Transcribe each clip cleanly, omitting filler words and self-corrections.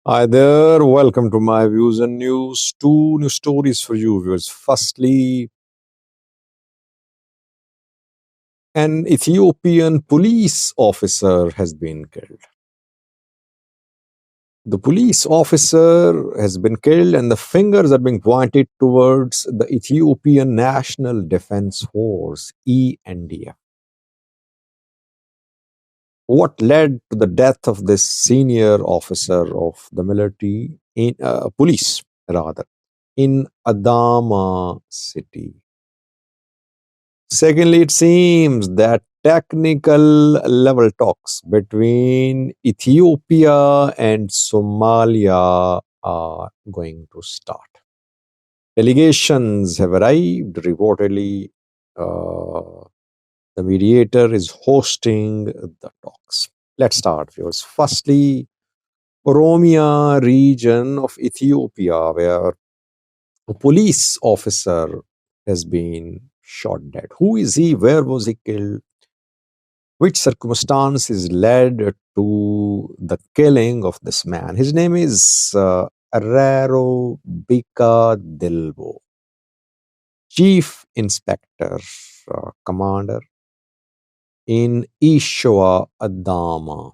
Hi there, welcome to my views and news. Two new stories for you, viewers. Firstly, an Ethiopian police officer has been killed. The police officer has been killed, and the fingers are being pointed towards the Ethiopian National Defense Force, ENDF. What led to the death of this senior officer of the military in police, rather, in Adama city? Secondly, it seems that technical level talks between Ethiopia and Somalia are going to start. Delegations have arrived. Reportedly, uh, the mediator is hosting the talks. Let's start, viewers. Firstly, Oromia region of Ethiopia, where a police officer has been shot dead. Who is he? Where was he killed? Which circumstances led to the killing of this man? His name is Arraro Bika Dilbo, Chief Inspector, Commander in Ishoa Adama.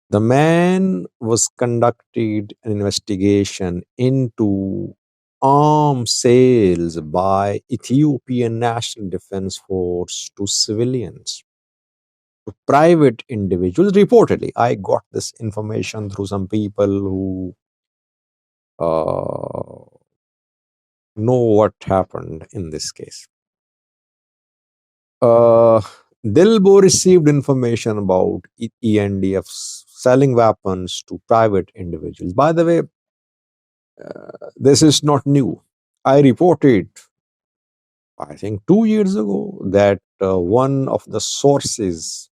The man was conducted an investigation into arms sales by Ethiopian National Defense Force to civilians, to private individuals. Reportedly, I got this information through some people who uh, know what happened in this case. Uh, Dilbo received information about ENDFs selling weapons to private individuals. By the way, this is not new. I reported, I think, 2 years ago that one of the sources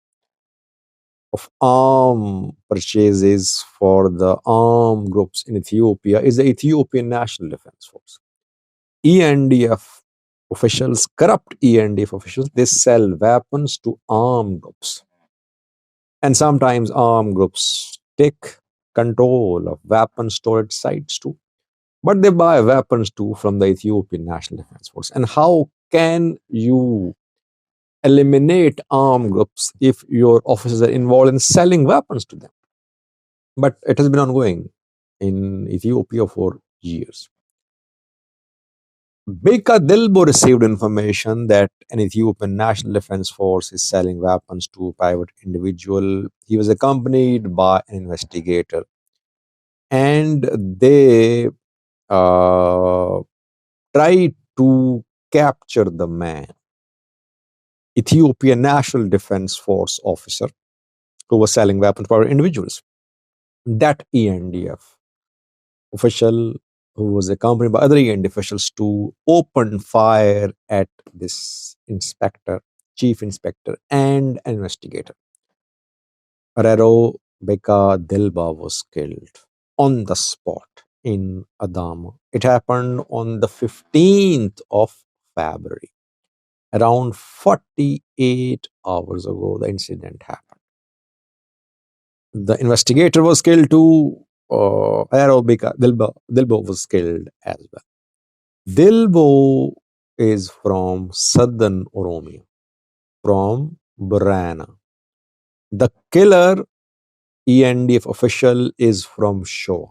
of arm purchases for the armed groups in Ethiopia is the Ethiopian National Defense Force. ENDF officials, corrupt ENDF officials, they sell weapons to armed groups. And sometimes armed groups take control of weapon storage sites too. But they buy weapons too from the Ethiopian National Defense Force. And how can you eliminate armed groups if your officers are involved in selling weapons to them? But it has been ongoing in Ethiopia for years. Beka Dilbo received information that an Ethiopian National Defense Force is selling weapons to a private individual. He was accompanied by an investigator, and they uh, tried to capture the man, Ethiopian National Defense Force officer, who was selling weapons to private individuals. That ENDF official, who was accompanied by other END officials, to open fire at this inspector, chief inspector, and an investigator. Arero Beka Dilba was killed on the spot in Adama. It happened on the 15th of February. Around 48 hours ago, the incident happened. The investigator was killed too. Arero Beka Dilba was killed as well. Dilbo is from southern Oromia, from Burana. The killer ENDF official is from Shoa.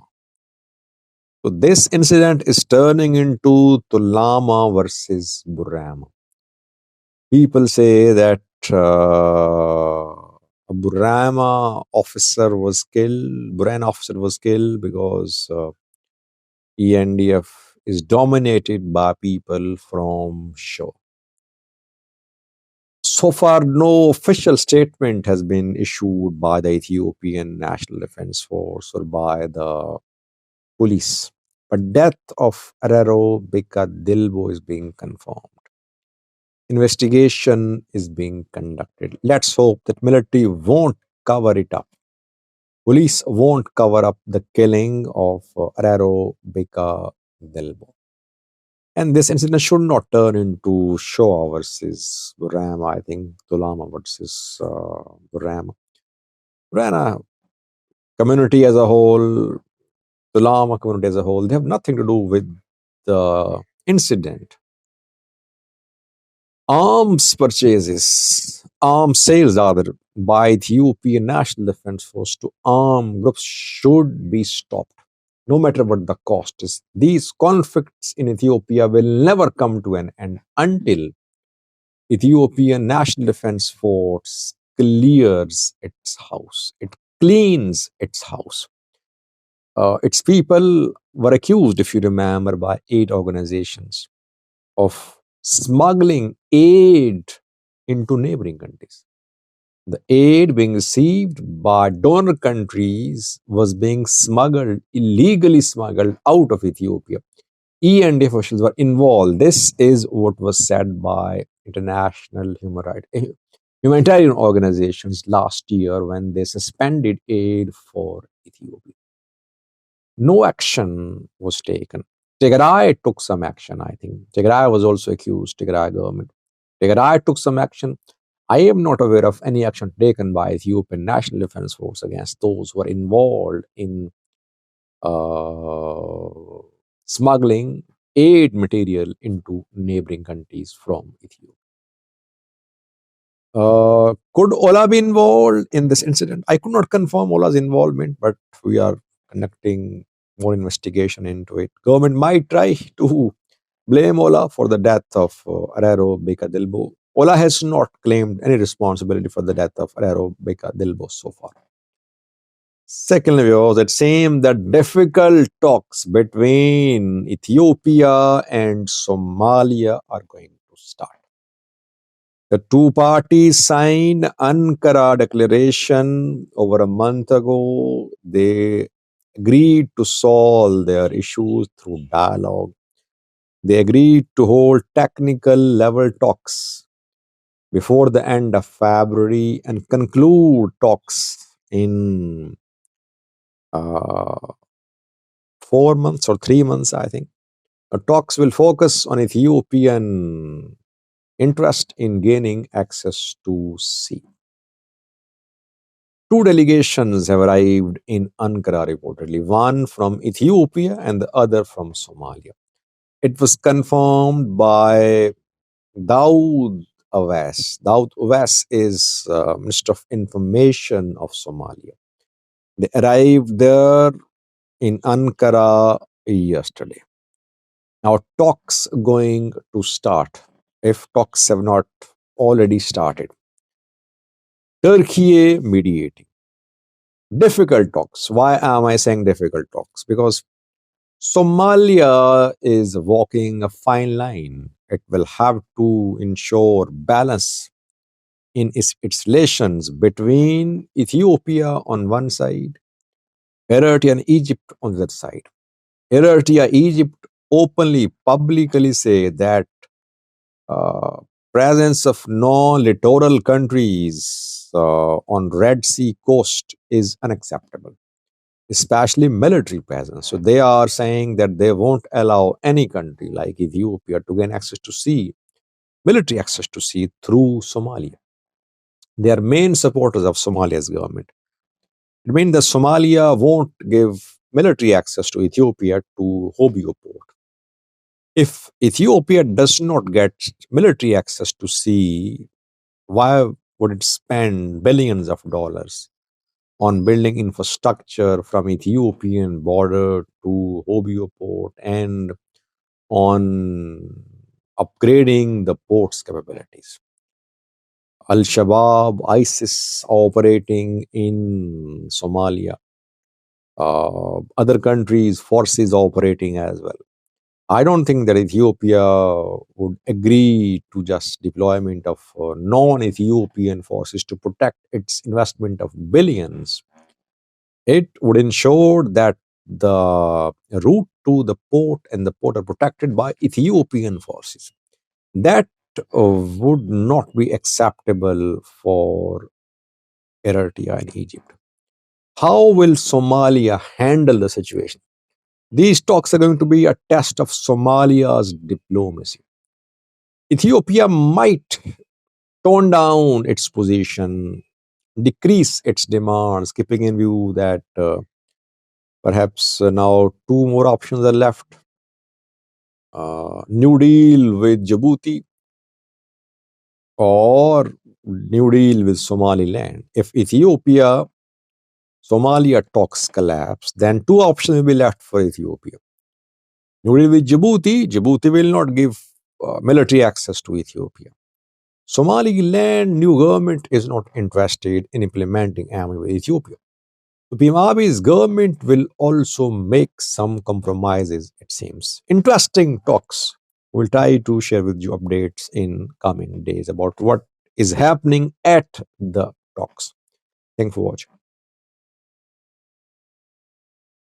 So this incident is turning into Tulama versus Burama. People say that a Burama officer was killed. Burana officer was killed because ENDF is dominated by people from Shoa. So far, no official statement has been issued by the Ethiopian National Defense Force or by the police. But death of Arero Bika Dilbo is being confirmed. Investigation is being conducted. Let's hope that military won't cover it up. Police won't cover up the killing of Arero Bika Dilbo. And this incident should not turn into Shoa versus Burama. I think Tulama versus Burama. Burana community as a whole, the Lama community as a whole, they have nothing to do with the incident. Arms sales rather, by Ethiopian National Defense Force to armed groups should be stopped, no matter what the cost is. These conflicts in Ethiopia will never come to an end until Ethiopian National Defense Force clears its house. It cleans its house. Its people were accused, if you remember, by aid organizations of smuggling aid into neighboring countries. The aid being received by donor countries was being smuggled, illegally smuggled out of Ethiopia. E&D officials were involved. This is what was said by international humanitarian organizations last year when they suspended aid for Ethiopia. No action was taken. Tigray took some action, I think. Tigray was also accused, Tigray government. Tigray took some action. I am not aware of any action taken by Ethiopian National Defense Force against those who are involved in uh, smuggling aid material into neighboring countries from Ethiopia. Could Ola be involved in this incident? I could not confirm Ola's involvement, but we are conducting more investigation into it. Government might try to blame Ola for the death of Arero Beka Dilbo. Ola has not claimed any responsibility for the death of Arero Beka Dilbo so far. Secondly, viewers, it seems that difficult talks between Ethiopia and Somalia are going to start. The two parties signed Ankara Declaration over a month ago. They agreed to solve their issues through dialogue. They agreed to hold technical level talks before the end of February and conclude talks in 4 months or 3 months, I think. The talks will focus on Ethiopian interest in gaining access to sea. Two delegations have arrived in Ankara reportedly, one from Ethiopia and the other from Somalia. It was confirmed by Daud Awais. Daud Awais is Minister of Information of Somalia. They arrived there in Ankara yesterday. Now, talks going to start, if talks have not already started. Turkey mediating. Difficult talks. Why am I saying difficult talks? Because Somalia is walking a fine line. It will have to ensure balance in its relations between Ethiopia on one side, Eritrea and Egypt on the other side. Eritrea, Egypt openly, publicly say that uh, presence of non-littoral countries on Red Sea coast is unacceptable, especially military presence. So they are saying that they won't allow any country like Ethiopia to gain access to sea, military access to sea through Somalia. They are main supporters of Somalia's government. It means that Somalia won't give military access to Ethiopia to Hobyo port. If Ethiopia does not get military access to sea, why would it spend billions of dollars on building infrastructure from Ethiopian border to Hobyo port and on upgrading the port's capabilities? Al-Shabaab, ISIS operating in Somalia, other countries' forces operating as well. I don't think that Ethiopia would agree to just deployment of non-Ethiopian forces to protect its investment of billions. It would ensure that the route to the port and the port are protected by Ethiopian forces. That would not be acceptable for Eritrea and Egypt. How will Somalia handle the situation? These talks are going to be a test of Somalia's diplomacy. Ethiopia might tone down its position, decrease its demands, keeping in view that perhaps now two more options are left. New deal with Djibouti or new deal with Somaliland. If Ethiopia Somalia talks collapse, then two options will be left for Ethiopia. New deal with Djibouti will not give military access to Ethiopia. Somaliland new government is not interested in implementing MOU with Ethiopia. So PM Abiy's government will also make some compromises, it seems. Interesting talks. We'll try to share with you updates in coming days about what is happening at the talks. Thanks for watching.